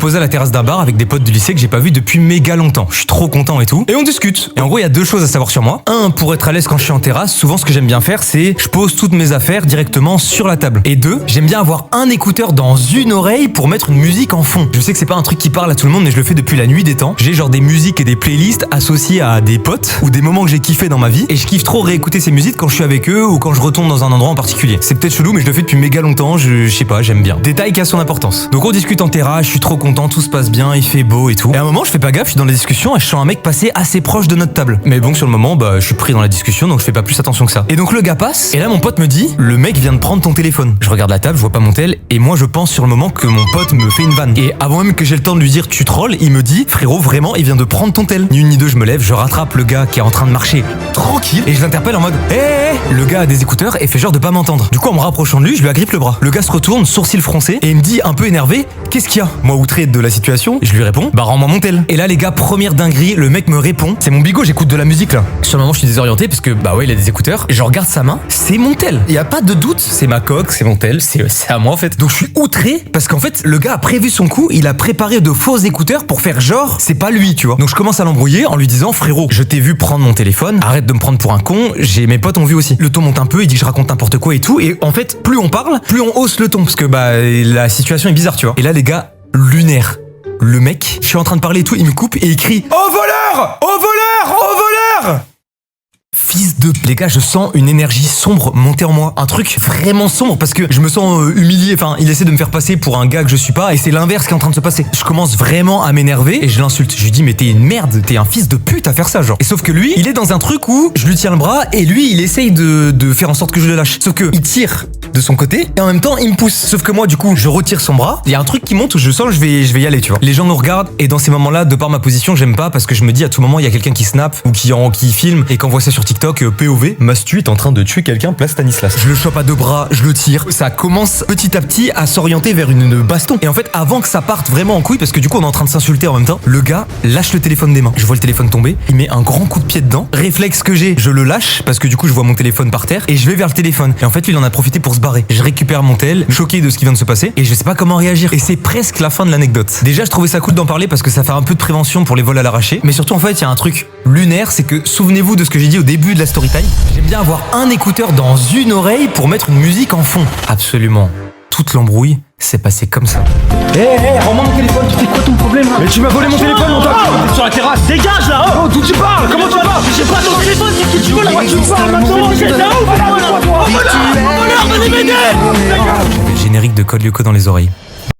posé à la terrasse d'un bar avec des potes du lycée que j'ai pas vu depuis méga longtemps. Je suis trop content et tout. Et on discute. Et en gros, il y a deux choses à savoir sur moi. Un, pour être à l'aise quand je suis en terrasse, souvent ce que j'aime bien faire, c'est je pose toutes mes affaires directement sur la table. Et deux, j'aime bien avoir un écouteur dans une oreille pour mettre une musique en fond. Je sais que c'est pas un truc qui parle à tout le monde, mais je le fais depuis la nuit des temps. J'ai genre des musiques et des playlists associées à des potes ou des moments que j'ai kiffé dans ma vie. Et je kiffe trop réécouter ces musiques quand je suis avec eux ou quand je retourne dans un endroit en particulier. C'est peut-être chelou, mais je le fais depuis méga longtemps. Je sais pas, j'aime bien. Détail qui a son importance. Donc on discute en terrasse, je suis trop content, tout se passe bien, il fait beau et tout. Et à un moment, je fais pas gaffe, je suis dans la discussion et je sens un mec passer assez proche de notre table. Mais bon, sur le moment, je suis pris dans la discussion, donc je fais pas plus attention que ça. Et donc le gars passe, et là mon pote me dit, le mec vient de prendre ton téléphone. Je regarde la table, je vois pas mon tel, et moi je pense sur le moment que mon pote me fait une vanne. Et avant même que j'ai le temps de lui dire tu trolls, il me dit, frérot, vraiment, il vient de prendre ton tel. Ni une ni deux, je me lève, je rattrape le gars qui est en train de marcher tranquille, et je l'interpelle en mode, Le gars a des écouteurs et fait genre de pas m'entendre. Du coup, en me rapprochant de lui, je lui agrippe le bras. Le gars se retourne, sourcil froncé, et il me dit un peu énervé, qu'est-ce qu'il y a? Moi, outré de la situation, je lui réponds, rends-moi mon tel. Et là, les gars, première dinguerie, le mec me répond, c'est mon bigot, j'écoute de la musique là. Sur le moment, je suis désorienté parce que, ouais, il a des écouteurs, et je regarde sa main, c'est mon tel. Il y a pas de doute, c'est ma coque, c'est mon tel, c'est à moi en fait. Donc je suis outré parce qu'en fait, le gars a prévu son coup, il a préparé de faux écouteurs pour faire genre, c'est pas lui, tu vois. Donc je commence à l'embrouiller en lui disant, frérot, je t'ai vu prendre mon téléphone, arrête de me prendre pour un con, mes potes ont vu aussi. Le ton monte un peu, il dit que je raconte n'importe quoi et tout, et en fait, plus on parle, plus on hausse le ton parce que la situation est bizarre, tu vois. Et là, les gars, lunaire. Le mec, je suis en train de parler et tout, il me coupe et il crie, au voleur! Au voleur! Au voleur! Fils de... Les gars, je sens une énergie sombre monter en moi. Un truc vraiment sombre parce que je me sens humilié. Enfin, il essaie de me faire passer pour un gars que je suis pas et c'est l'inverse qui est en train de se passer. Je commence vraiment à m'énerver et je l'insulte. Je lui dis, mais t'es une merde, t'es un fils de pute à faire ça, genre. Et sauf que lui, il est dans un truc où je lui tiens le bras et lui, il essaye de faire en sorte que je le lâche. Sauf que il tire de son côté et en même temps, il me pousse. Sauf que moi, du coup, je retire son bras. Il y a un truc qui monte où je sens que je vais y aller, tu vois. Les gens nous regardent et dans ces moments-là, de par ma position, j'aime pas parce que je me dis à tout moment, il y a quelqu'un qui snap ou qui filme et qu'on voit ça sur TikTok, POV, Mastu est en train de tuer quelqu'un place Stanislas. Je le chope à deux bras, je le tire. Ça commence petit à petit à s'orienter vers une baston. Et en fait, avant que ça parte vraiment en couille, parce que du coup on est en train de s'insulter en même temps, le gars lâche le téléphone des mains. Je vois le téléphone tomber, il met un grand coup de pied dedans. Réflexe que j'ai, je le lâche parce que du coup je vois mon téléphone par terre et je vais vers le téléphone. Et en fait lui il en a profité pour se barrer. Je récupère mon tel, choqué de ce qui vient de se passer et je sais pas comment réagir. Et c'est presque la fin de l'anecdote. Déjà je trouvais ça cool d'en parler parce que ça fait un peu de prévention pour les vols à l'arraché. Mais surtout en fait il y a un truc lunaire, c'est que souvenez-vous de ce que j'ai dit au début de la story time. J'aime bien avoir un écouteur dans une oreille pour mettre une musique en fond. Absolument. Toute l'embrouille s'est passée comme ça. Rends-moi mon téléphone, tu fais quoi ton problème là? Mais tu m'as volé mon téléphone, mon gars! T'es sur la terrasse, dégage là! Oh, d'où tu parles? Comment tu parles? J'ai pas ton téléphone, qu'est-ce que tu veux là? Tu parles maintenant? C'est là où? Oh voleur, venez m'aider! J'avais le générique de Code Lyoko dans les oreilles.